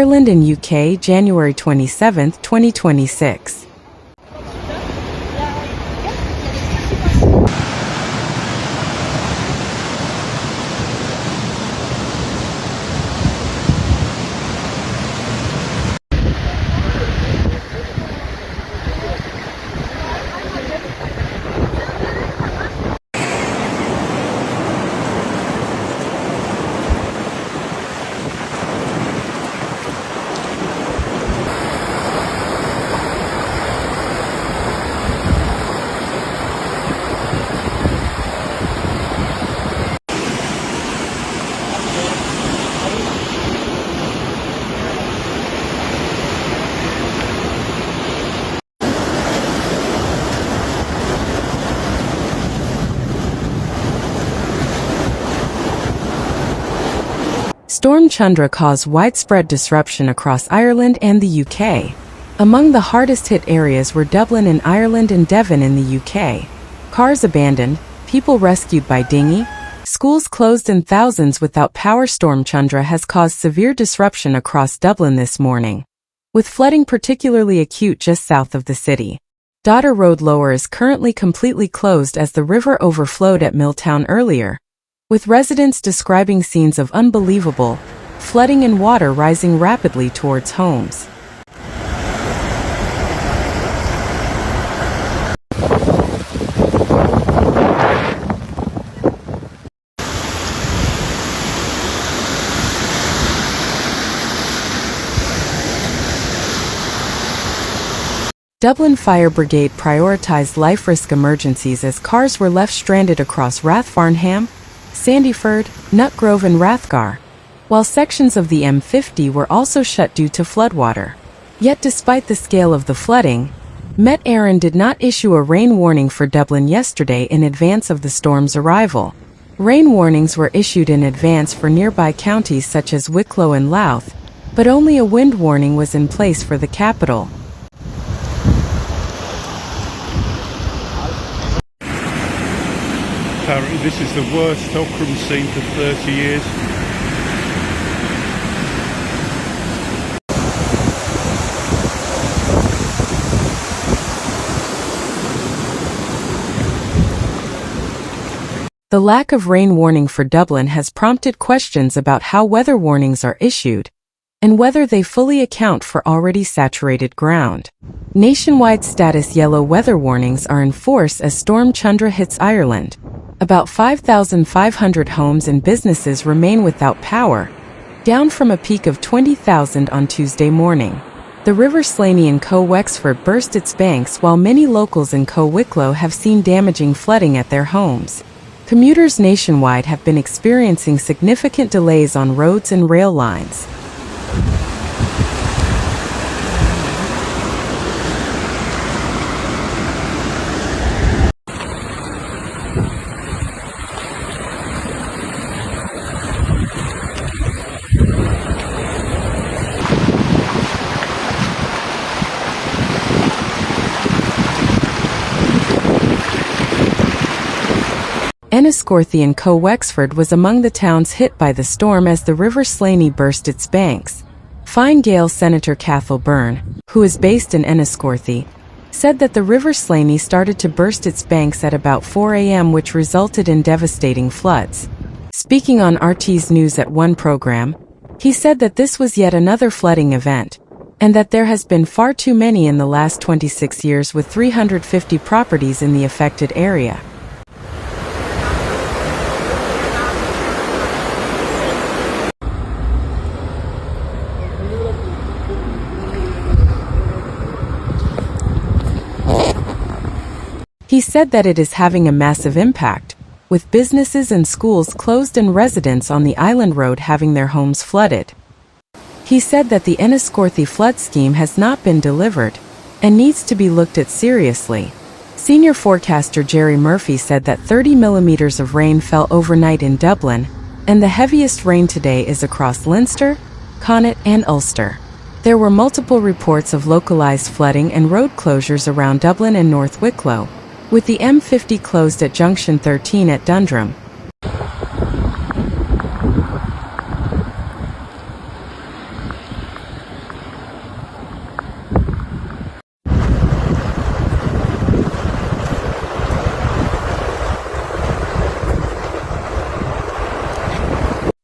Ireland and UK, January 27, 2026. Storm Chandra caused widespread disruption across Ireland and the UK. Among the hardest-hit areas were Dublin in Ireland and Devon in the UK. Cars abandoned, people rescued by dinghy, schools closed and thousands without power. Storm Chandra has caused severe disruption across Dublin this morning, with flooding particularly acute just south of the city. Dodder Road Lower is currently completely closed as the river overflowed at Milltown earlier, with residents describing scenes of unbelievable flooding and water rising rapidly towards homes. Dublin Fire Brigade prioritized life-risk emergencies as cars were left stranded across Rathfarnham, Sandyford, Nutgrove and Rathgar, while sections of the M50 were also shut due to floodwater. Yet despite the scale of the flooding, Met Éireann did not issue a rain warning for Dublin yesterday in advance of the storm's arrival. Rain warnings were issued in advance for nearby counties such as Wicklow and Louth, but only a wind warning was in place for the capital. Apparently this is the worst fulcrum seen for 30 years. The lack of rain warning for Dublin has prompted questions about how weather warnings are issued, and whether they fully account for already saturated ground. Nationwide status yellow weather warnings are in force as Storm Chandra hits Ireland. About 5,500 homes and businesses remain without power, down from a peak of 20,000 on Tuesday morning. The River Slaney in Co-Wexford burst its banks, while many locals in Co-Wicklow have seen damaging flooding at their homes. Commuters nationwide have been experiencing significant delays on roads and rail lines. Enniscorthy in Co-Wexford was among the towns hit by the storm as the River Slaney burst its banks. Fine Gael Senator Cathal Byrne, who is based in Enniscorthy, said that the River Slaney started to burst its banks at about 4 a.m., which resulted in devastating floods. Speaking on RT's News at One program, he said that this was yet another flooding event, and that there has been far too many in the last 26 years, with 350 properties in the affected area. He said that it is having a massive impact, with businesses and schools closed and residents on the island road having their homes flooded. He said that the Enniscorthy flood scheme has not been delivered and needs to be looked at seriously. Senior forecaster Jerry Murphy said that 30 millimeters of rain fell overnight in Dublin, and the heaviest rain today is across Leinster, Connaught and Ulster. There were multiple reports of localized flooding and road closures around Dublin and North Wicklow, with the M50 closed at Junction 13 at Dundrum.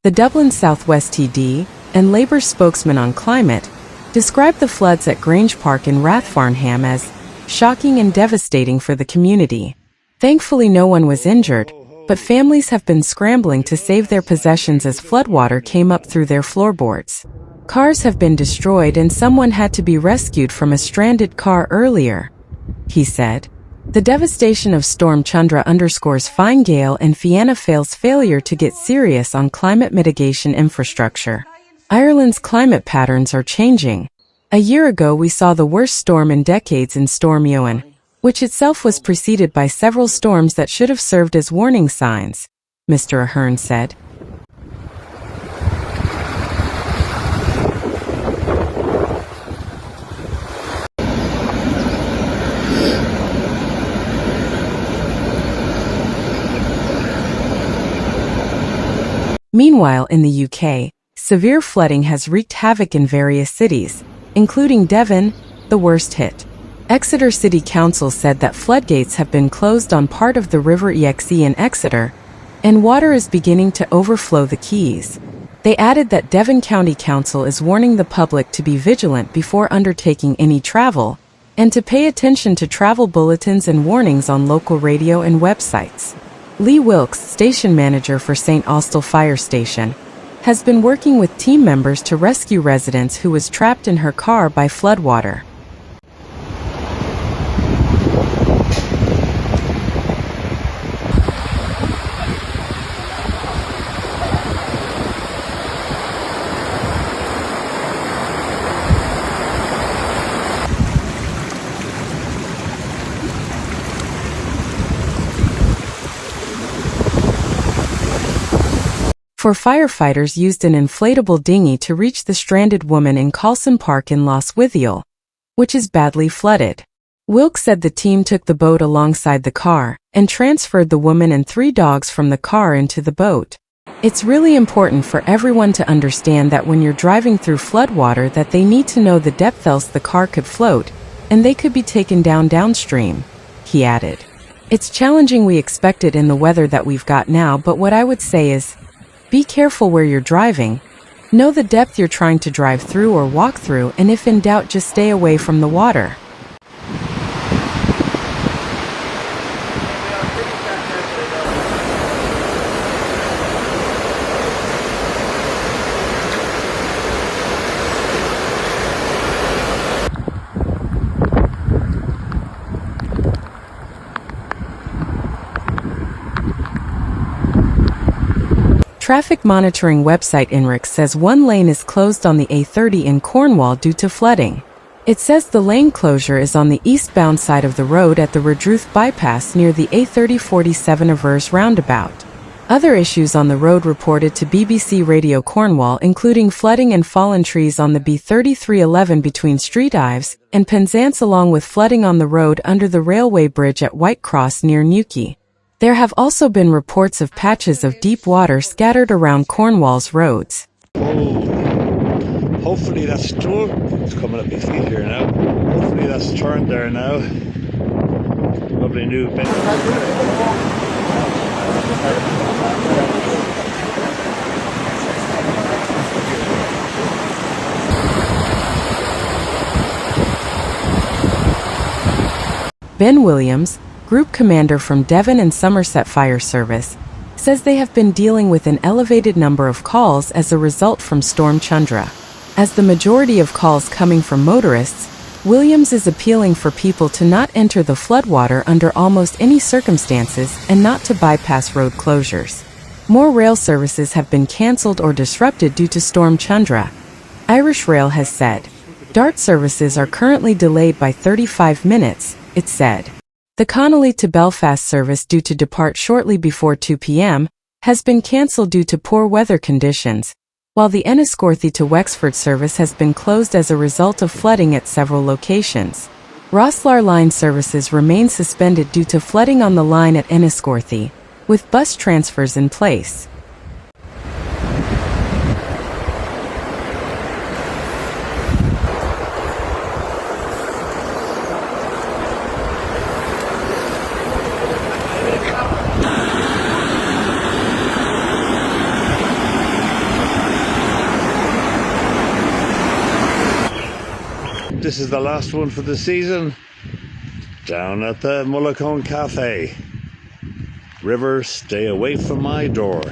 The Dublin Southwest TD and Labour spokesman on climate described the floods at Grange Park in Rathfarnham as shocking and devastating for the community. Thankfully, no one was injured, but families have been scrambling to save their possessions as floodwater came up through their floorboards. Cars have been destroyed and someone had to be rescued from a stranded car earlier, he said. The devastation of Storm Chandra underscores Fine Gael and Fianna Fáil's failure to get serious on climate mitigation infrastructure. Ireland's climate patterns are changing. A year ago we saw the worst storm in decades in Storm Eowyn, which itself was preceded by several storms that should have served as warning signs, Mr. Ahern said. Meanwhile, in the UK, severe flooding has wreaked havoc in various cities, including Devon, the worst hit. Exeter City Council said that floodgates have been closed on part of the River Exe in Exeter, and water is beginning to overflow the quays. They added that Devon County Council is warning the public to be vigilant before undertaking any travel, and to pay attention to travel bulletins and warnings on local radio and websites. Lee Wilkes, station manager for St. Austell Fire Station, has been working with team members to rescue residents who was trapped in her car by floodwater. For firefighters used an inflatable dinghy to reach the stranded woman in Colson Park in Loswithiel, which is badly flooded. Wilkes said the team took the boat alongside the car and transferred the woman and 3 dogs from the car into the boat. It's really important for everyone to understand that when you're driving through floodwater that they need to know the depth, else the car could float, and they could be taken downstream, he added. It's challenging, we expect it in the weather that we've got now, but what I would say is, be careful where you're driving, know the depth you're trying to drive through or walk through, and if in doubt, just stay away from the water. Traffic monitoring website INRIX says one lane is closed on the A30 in Cornwall due to flooding. It says the lane closure is on the eastbound side of the road at the Redruth bypass near the A3047 Avers roundabout. Other issues on the road reported to BBC Radio Cornwall including flooding and fallen trees on the B3311 between Street Ives and Penzance, along with flooding on the road under the railway bridge at Whitecross near Newquay. There have also been reports of patches of deep water scattered around Cornwall's roads. Oh, hopefully that's turned. It's coming up your feet here now. Hopefully that's turned there now. Lovely new bit. Ben Williams, Group Commander from Devon and Somerset Fire Service, says they have been dealing with an elevated number of calls as a result from Storm Chandra. As the majority of calls coming from motorists, Williams is appealing for people to not enter the floodwater under almost any circumstances and not to bypass road closures. More rail services have been cancelled or disrupted due to Storm Chandra, Irish Rail has said. DART services are currently delayed by 35 minutes, it said. The Connolly to Belfast service, due to depart shortly before 2 p.m., has been cancelled due to poor weather conditions, while the Enniscorthy to Wexford service has been closed as a result of flooding at several locations. Rosslare line services remain suspended due to flooding on the line at Enniscorthy, with bus transfers in place. this is the last one for the season. Down at the Mullicone Cafe. River, stay away from my door.